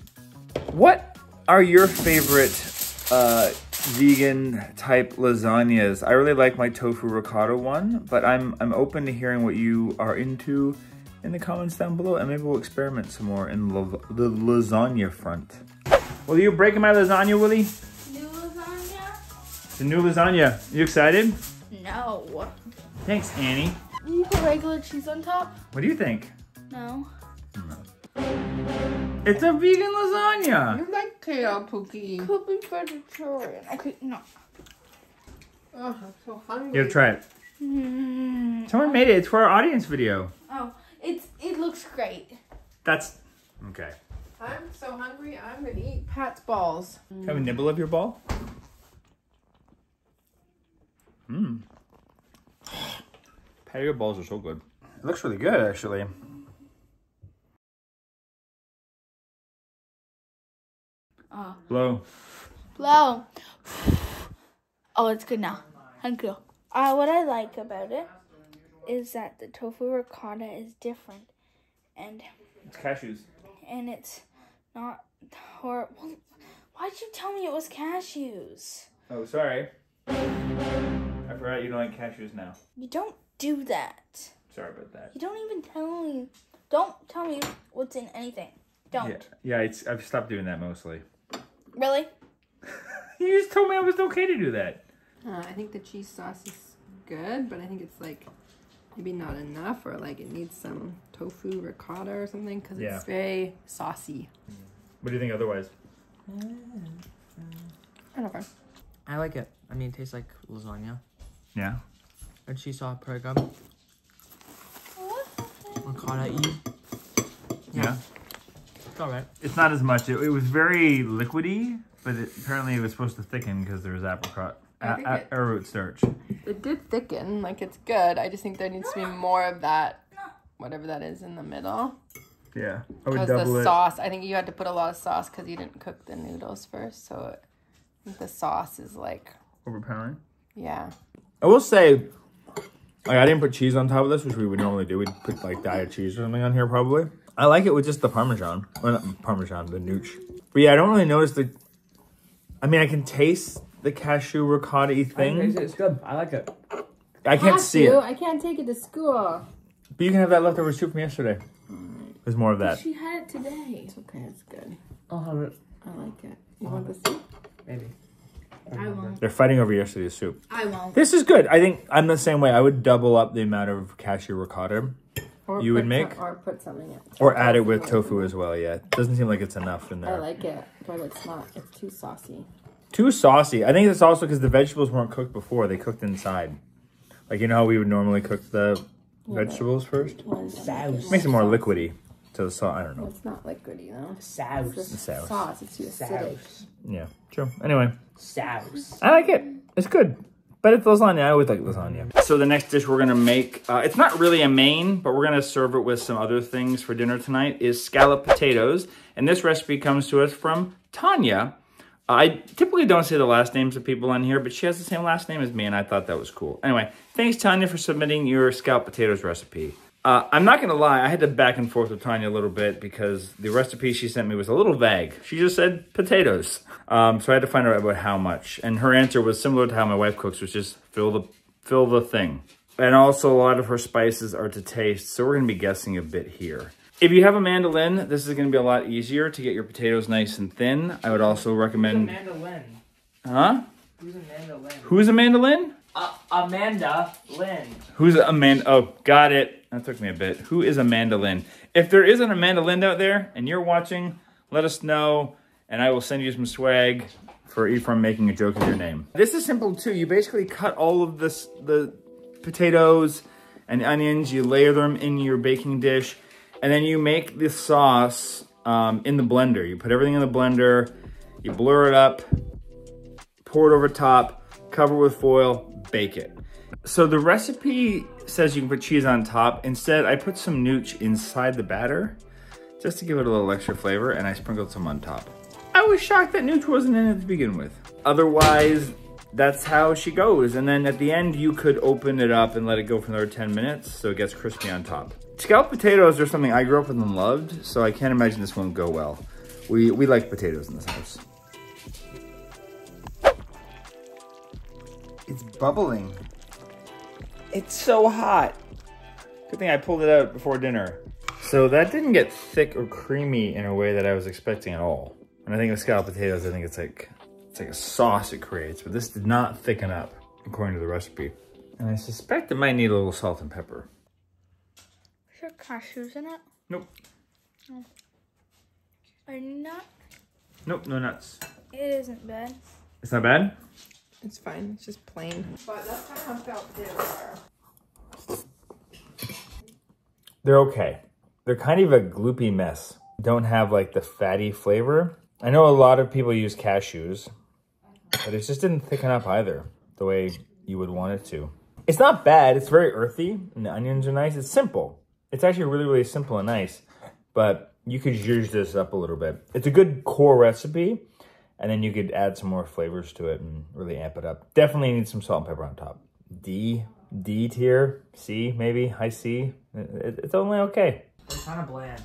What are your favorite vegan type lasagnas? I really like my tofu ricotta one, but I'm open to hearing what you are into in the comments down below, and maybe we'll experiment some more in the lasagna front. Will you break my lasagna, Willie? New lasagna? It's a new lasagna. You excited? No. Thanks, Annie. You put regular cheese on top? What do you think? No. It's a vegan lasagna. You like kale, Pookie. Could be vegetarian. Okay, no. Oh, I'm so hungry. You gotta try it. Someone made it. It's for our audience video. Oh, it looks great. That's okay. I'm so hungry, I'm gonna eat Pat's balls. Have a nibble of your ball? Patty balls are so good. It looks really good, actually. Blow. Blow. Oh, it's good now. Thank you. What I like about it is that the tofu ricotta is different, and It's cashews. it's not horrible. Why'd you tell me it was cashews? Oh, sorry. I forgot you don't like cashews now. You don't do that. Sorry about that. You don't even tell me. Don't tell me what's in anything. Don't. Yeah, I've stopped doing that mostly. Really? You just told me I was okay to do that. I think the cheese sauce is good, but I think it's like maybe not enough, or like it needs some tofu ricotta or something, because it's very saucy. What do you think otherwise? I don't know. I like it. I mean, it tastes like lasagna. Yeah. And she saw pretty good. Ricotta-y. Yeah. It's alright. It's not as much. It was very liquidy, but apparently it was supposed to thicken because there was arrowroot starch. It did thicken, like it's good. I just think there needs to be more of that, whatever that is in the middle. Yeah. I would Because double the it. sauce, I think you had to put a lot of sauce because you didn't cook the noodles first. So I think the sauce is like, Overpowering. yeah. I will say, like, I didn't put cheese on top of this, which we would normally do. We'd put like diet cheese or something on here probably. I like it with just the Parmesan. Well, not Parmesan, the nooch. But yeah, I don't really notice the... I mean, I can taste the cashew ricotta-y thing. It's good. I like it. I can't see it. I can't take it to school. But you can have that leftover soup from yesterday. There's more of that. She had it today. It's okay, it's good. I'll have it. I like it. You want the soup? Maybe. I won't. They're fighting over yesterday's soup. I won't. This is good. I think I'm the same way. I would double up the amount of cashew ricotta you would make. Or put something in. Or add it with tofu as well, yeah. It doesn't seem like it's enough in I there. like it, but it's not. It's too saucy. Too saucy. I think it's also because the vegetables weren't cooked before. They cooked inside. Like, you know how we would normally cook the vegetables first? Sauce. Makes it more liquidy to the sauce. I don't know. It's not liquidy though. Sauce. It's just sauce. sauce. It's too acidic. Sauce. Yeah, true. Anyway, Sauce. I like it. It's good. But it's lasagna. I always like lasagna. So the next dish we're going to make, it's not really a main, but we're going to serve it with some other things for dinner tonight, is scalloped potatoes. And this recipe comes to us from Tanya. I typically don't say the last names of people on here, but she has the same last name as me, and I thought that was cool. Anyway, thanks, Tanya, for submitting your scalloped potatoes recipe. I'm not going to lie, I had to back and forth with Tanya a little bit because the recipe she sent me was a little vague. She just said potatoes. So I had to find out about how much. And her answer was similar to how my wife cooks, which is fill the thing. And also a lot of her spices are to taste, so we're going to be guessing a bit here. If you have a mandolin, this is going to be a lot easier to get your potatoes nice and thin. I would also recommend... Who's a mandolin? Huh? Who's a mandolin? Who's a mandolin? Amanda Lynn. Who's a Oh, got it. That took me a bit. Who is a mandolin? If there isn't a mandolin out there and you're watching, let us know, and I will send you some swag for Ephraim making a joke of your name. This is simple too. You basically cut all of the potatoes and onions. You layer them in your baking dish, and then you make the sauce in the blender. You put everything in the blender, you blur it up, pour it over top, cover with foil, bake it. So the recipe says you can put cheese on top. Instead, I put some nooch inside the batter just to give it a little extra flavor, and I sprinkled some on top. I I was shocked that Nooch wasn't in it to begin with. Otherwise, that's how she goes. And then at the end, you could open it up and let it go for another 10 minutes so it gets crispy on top. Scalloped potatoes are something I grew up with and loved, so I can't imagine this won't go well. We like potatoes in this house. It's bubbling. It's so hot. Good thing I pulled it out before dinner. So that didn't get thick or creamy in a way that I was expecting at all. And I think with scalloped potatoes, I think it's like a sauce it creates, but this did not thicken up according to the recipe. And I suspect it might need a little salt and pepper. Is there cashews in it? Nope. Oh. Are nuts? Nope, no nuts. It isn't bad. It's not bad? It's fine. It's just plain. But that's kind of how scalloped potatoes are. They're okay. They're kind of a gloopy mess. Don't have like the fatty flavor. I know a lot of people use cashews, but it just didn't thicken up either the way you would want it to. It's not bad. It's very earthy and the onions are nice. It's simple. It's actually really, really simple and nice, but you could zhuzh this up a little bit. It's a good core recipe, and then you could add some more flavors to it and really amp it up. Definitely need some salt and pepper on top. D tier, C maybe, high C. It's only okay. They're kind of bland.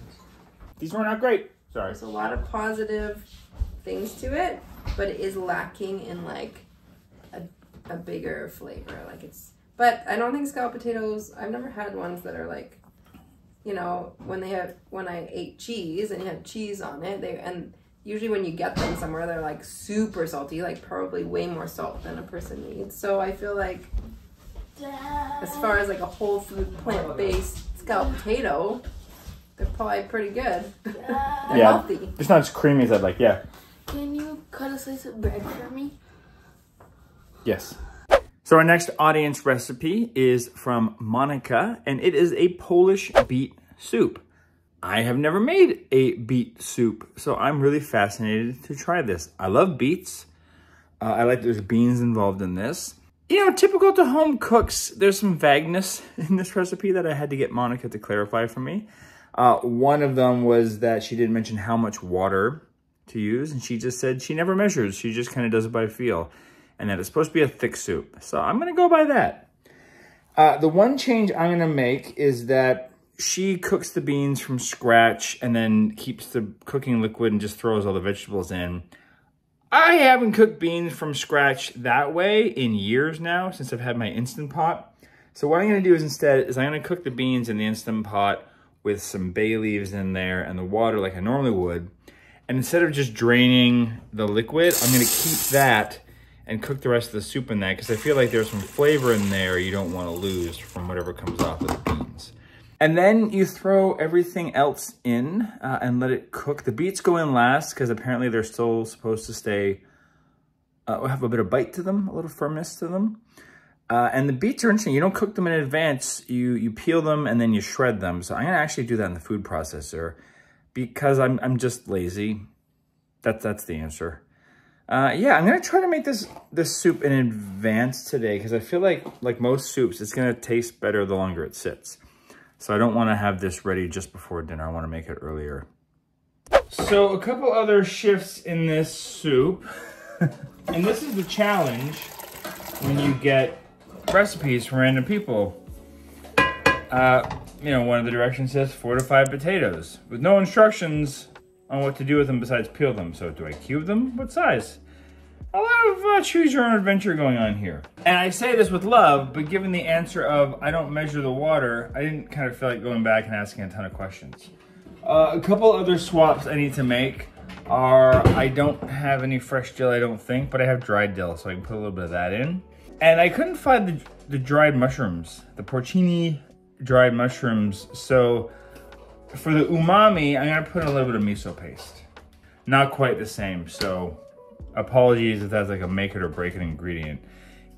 These were not great. Sorry. There's a lot of positive things to it, but it is lacking in like a bigger flavor. Like it's, but I don't think scalloped potatoes, I've never had ones that are like, you know, when I ate cheese and you had cheese on it, and usually when you get them somewhere, they're like super salty, like probably way more salt than a person needs. So I feel like as far as like a whole food plant-based scalloped potato, they're probably pretty good. They're healthy. It's not as creamy as I'd like, yeah. Can you cut a slice of bread for me? Yes. So our next audience recipe is from Monica, and it is a Polish beet soup. I have never made a beet soup, so I'm really fascinated to try this. I love beets. I like there's beans involved in this. You know, typical to home cooks, there's some vagueness in this recipe that I had to get Monica to clarify for me. One of them was that she didn't mention how much water to use, and she just said she never measures. She just kind of does it by feel, and that it's supposed to be a thick soup. So I'm going to go by that. The one change I'm going to make is that she cooks the beans from scratch and then keeps the cooking liquid and just throws all the vegetables in. I haven't cooked beans from scratch that way in years now since I've had my Instant Pot. So what I'm going to do is instead I'm going to cook the beans in the Instant Pot with some bay leaves in there and the water like I normally would. And instead of just draining the liquid, I'm going to keep that and cook the rest of the soup in that because I feel like there's some flavor in there you don't want to lose from whatever comes off of the beans. And then you throw everything else in and let it cook. The beets go in last because apparently they're still supposed to stay, have a bit of bite to them, a little firmness to them. And the beets are interesting. You don't cook them in advance. You peel them and then you shred them. So I'm going to actually do that in the food processor because I'm just lazy. That's the answer. Yeah, I'm going to try to make this soup in advance today because I feel like most soups, it's going to taste better the longer it sits. So I don't want to have this ready just before dinner. I want to make it earlier. So a couple other shifts in this soup. And this is the challenge when you get recipes from random people. You know, one of the directions says 4 to 5 potatoes with no instructions on what to do with them besides peel them. So do I cube them? What size? A lot of choose your own adventure going on here. And I say this with love, but given the answer of I don't measure the water, I didn't kind of feel like going back and asking a ton of questions. A couple other swaps I need to make are I don't have any fresh dill, I don't think, but I have dried dill, so I can put a little bit of that in. And I couldn't find the dried mushrooms, the porcini dried mushrooms. So for the umami, I'm gonna put a little bit of miso paste. Not quite the same, so apologies if that's like a make it or break it ingredient.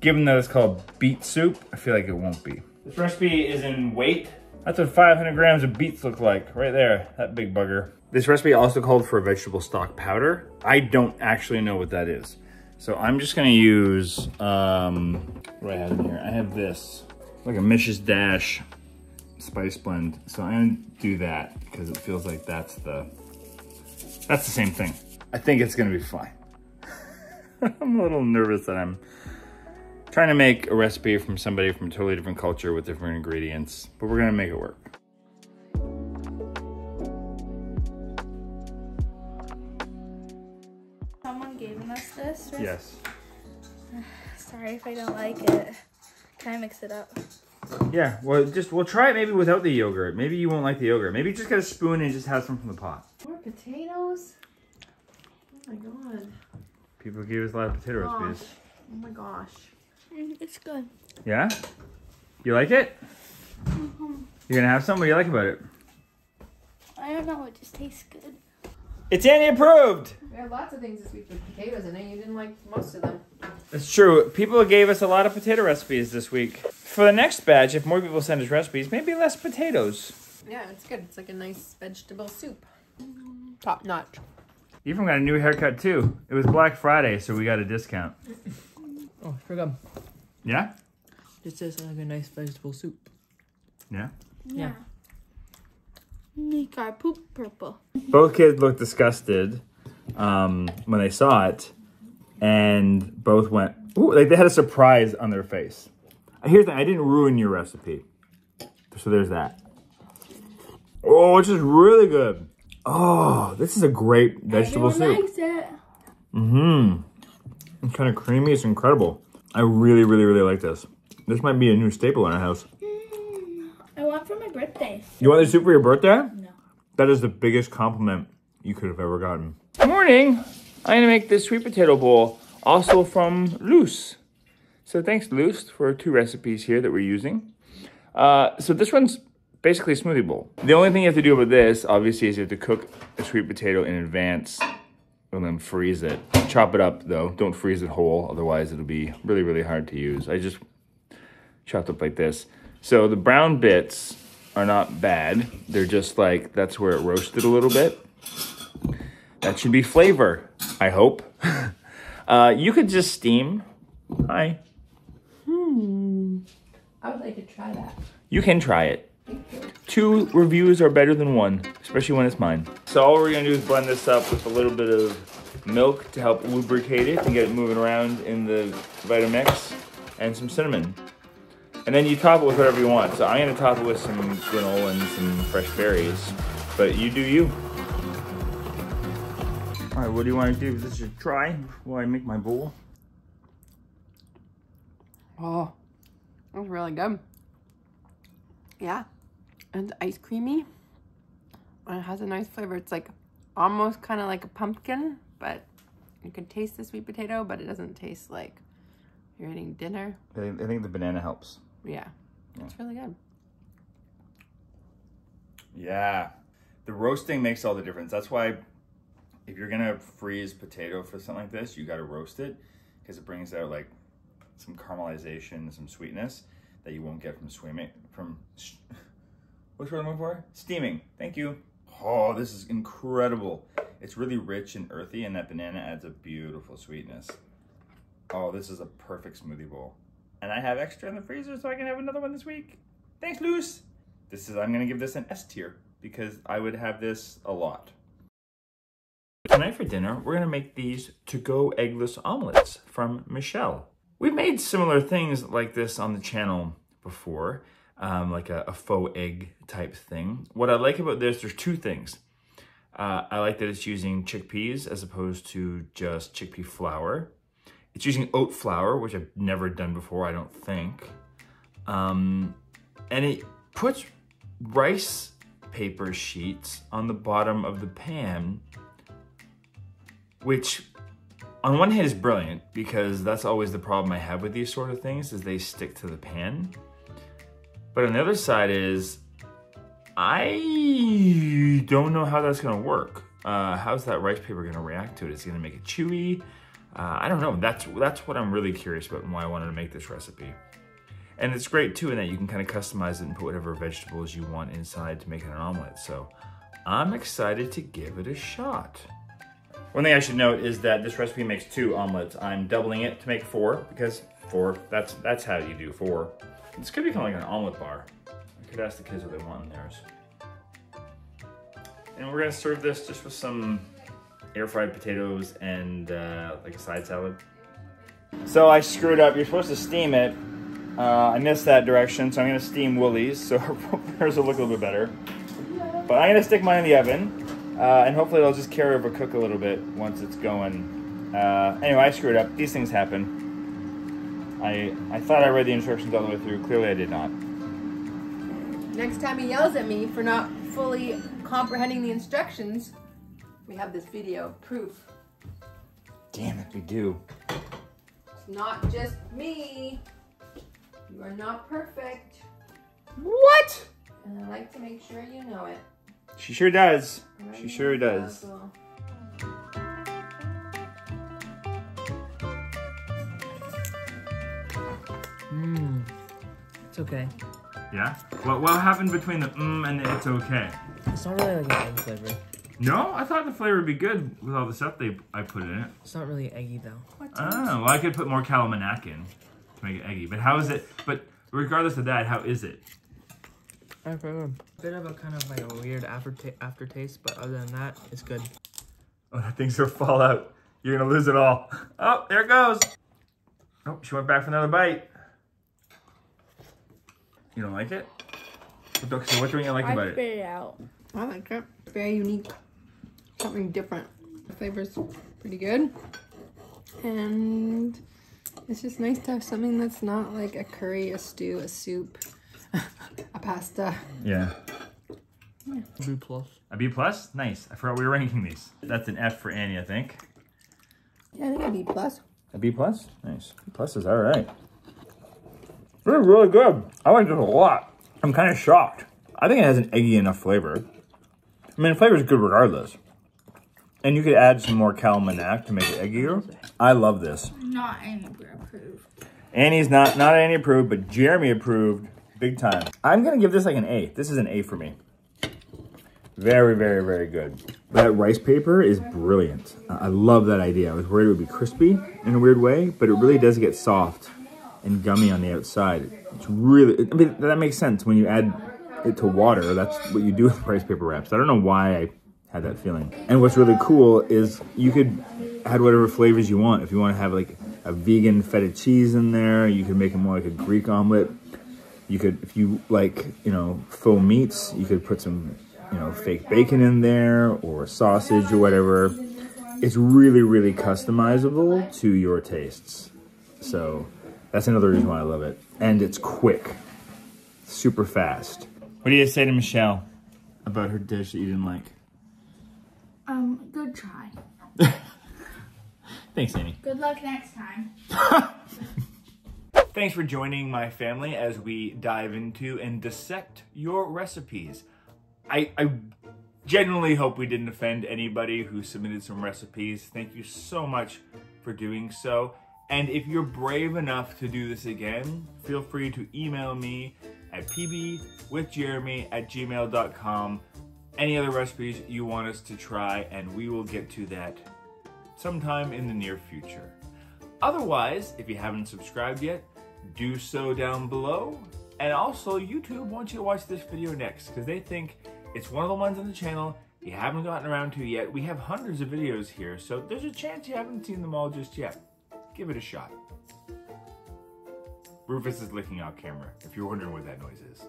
Given that it's called beet soup, I feel like it won't be. This recipe is in weight. That's what 500 grams of beets look like, right there, that big bugger. This recipe also called for a vegetable stock powder. I don't actually know what that is. So I'm just gonna use, what do I have in here? I have this, like a Mrs. Dash spice blend. So I'm gonna do that because it feels like that's the same thing. I think it's gonna be fine. I'm a little nervous that I'm trying to make a recipe from somebody from a totally different culture with different ingredients, but we're gonna make it work. Someone gave us this recipe. Yes. Sorry if I don't like it. Can I mix it up? Yeah, well, we'll try it maybe without the yogurt. Maybe you won't like the yogurt. Maybe just get a spoon and just have some from the pot. More potatoes? Oh my god. People gave us a lot of potato recipes. Oh my gosh. It's good. Yeah? You like it? You're gonna have some? What do you like about it? I don't know, it just tastes good. It's Annie approved! We had lots of things this week with potatoes in it. You didn't like most of them. It's true. People gave us a lot of potato recipes this week. For the next batch, if more people send us recipes, maybe less potatoes. Yeah, it's good. It's like a nice vegetable soup. Top notch. Ephraim got a new haircut too. It was Black Friday, so we got a discount. Oh, pretty good. Yeah? It tastes like a nice vegetable soup. Yeah? Yeah. Make our poop purple. Both kids looked disgusted when they saw it, and both went, ooh, like they had a surprise on their face. Here's the thing, I didn't ruin your recipe. So there's that. Oh, it's just really good. Oh, this is a great vegetable soup. Everyone likes it. Mm-hmm. It's kind of creamy, it's incredible. I really, really, really like this. This might be a new staple in our house. I want for my birthday. You want this soup for your birthday? No. That is the biggest compliment you could have ever gotten. Good morning. I'm gonna make this sweet potato bowl, also from Loose. So thanks, Loose, for 2 recipes here that we're using. So this one's basically a smoothie bowl. The only thing you have to do with this, obviously, is you have to cook a sweet potato in advance and then freeze it. Chop it up, though. Don't freeze it whole, otherwise it'll be really, really hard to use. I just chopped up like this. So the brown bits are not bad. They're just like, that's where it roasted a little bit. That should be flavor, I hope. You could just steam. Hi. I would like to try that. You can try it. 2 reviews are better than 1, especially when it's mine. So all we're gonna do is blend this up with a little bit of milk to help lubricate it and get it moving around in the Vitamix, and some cinnamon. And then you top it with whatever you want. So I'm gonna top it with some granola and some fresh berries, but you do you. All right, what do you want to give this a try while I make my bowl? Oh, that's really good. Yeah, and it's ice creamy. And it has a nice flavor. It's like almost kind of like a pumpkin, but you can taste the sweet potato, but it doesn't taste like you're eating dinner. I think the banana helps. Yeah, it's really good. Yeah, the roasting makes all the difference. That's why if you're gonna freeze potato for something like this, you gotta roast it, because it brings out like some caramelization, some sweetness that you won't get from what's what I'm looking for? Steaming. Thank you. Oh, this is incredible. It's really rich and earthy, and that banana adds a beautiful sweetness. Oh, this is a perfect smoothie bowl. And I have extra in the freezer, so I can have another one this week. Thanks, Luce. I'm gonna give this an S tier, because I would have this a lot. Tonight for dinner, we're gonna make these to-go eggless omelets from Michelle. We've made similar things like this on the channel before, like a faux egg type thing. What I like about this, there's 2 things. I like that it's using chickpeas as opposed to just chickpea flour. It's using oat flour, which I've never done before, I don't think. And it puts rice paper sheets on the bottom of the pan, which on one hand is brilliant, because that's always the problem I have with these sort of things, is they stick to the pan. But on the other side is, I don't know how that's gonna work. How's that rice paper gonna react to it? Is it gonna make it chewy? I don't know. That's what I'm really curious about and why I wanted to make this recipe. And it's great too in that you can kind of customize it and put whatever vegetables you want inside to make it an omelet. So I'm excited to give it a shot. One thing I should note is that this recipe makes 2 omelets. I'm doubling it to make 4, because 4, that's how you do 4. This could become like an omelet bar. I could ask the kids what they want in theirs. And we're gonna serve this just with some air fried potatoes and like a side salad. So I screwed up. You're supposed to steam it. I missed that direction, so I'm gonna steam Woolies so hers will look a little bit better. But I'm gonna stick mine in the oven, and hopefully it'll just carry over cook a little bit once it's going. Anyway, I screwed up. These things happen. I thought I read the instructions all the way through. Clearly I did not. Next time he yells at me for not fully comprehending the instructions, we have this video of proof. Damn it, we do. It's not just me. You are not perfect. What? And I like to make sure you know it. She sure does. Right? She sure does. It's okay. Yeah? What happened between the and the it's okay? It's not really like an egg flavor. No? I thought the flavor would be good with all the stuff I put in it. It's not really eggy though. Oh, well I could put more calamanac in to make it eggy. But how is it? But regardless of that, how is it? A bit of a kind of like a weird aftertaste, but other than that, it's good. Oh, that thing's gonna fall out. You're gonna lose it all. Oh, there it goes. Oh, she went back for another bite. You don't like it? So what don't you like about I it? spit it out. I like it. Very unique. Something different. The flavor's pretty good. And it's just nice to have something that's not like a curry, a stew, a soup, a pasta. Yeah. A B plus. A B plus? Nice. I forgot we were ranking these. That's an F for Annie, I think. Yeah, I think a B plus. A B plus? Nice. B plus is all right. This is really good. I like this a lot. I'm kind of shocked. I think it has an eggy enough flavor. I mean, the flavor is good regardless. And you could add some more calamanac to make it eggier. I love this. Not Annie approved. Annie's not Annie approved, but Jeremy approved big time. I'm gonna give this like an A. This is an A for me. Very, very, very good. That rice paper is brilliant. I love that idea. I was worried it would be crispy in a weird way, but it really does get soft and gummy on the outside. It's really, I mean, that makes sense when you add it to water. That's what you do with rice paper wraps. I don't know why I had that feeling. And what's really cool is you could add whatever flavors you want. If you want to have like a vegan feta cheese in there, you could make it more like a Greek omelet. You could, if you like, you know, faux meats, you could put some, you know, fake bacon in there or sausage or whatever. It's really, really customizable to your tastes. So that's another reason why I love it. And it's quick, super fast. What do you say to Michelle about her dish that you didn't like? Good try. Thanks, Annie. Good luck next time. Thanks for joining my family as we dive into and dissect your recipes. I genuinely hope we didn't offend anybody who submitted some recipes. Thank you so much for doing so. And if you're brave enough to do this again, feel free to email me at pbwithjeremy@gmail.com. Any other recipes you want us to try, and we will get to that sometime in the near future. Otherwise, if you haven't subscribed yet, do so down below. And also, YouTube wants you to watch this video next because they think it's one of the ones on the channel you haven't gotten around to yet. We have hundreds of videos here, so there's a chance you haven't seen them all just yet. Give it a shot. Rufus is licking off camera, if you're wondering what that noise is.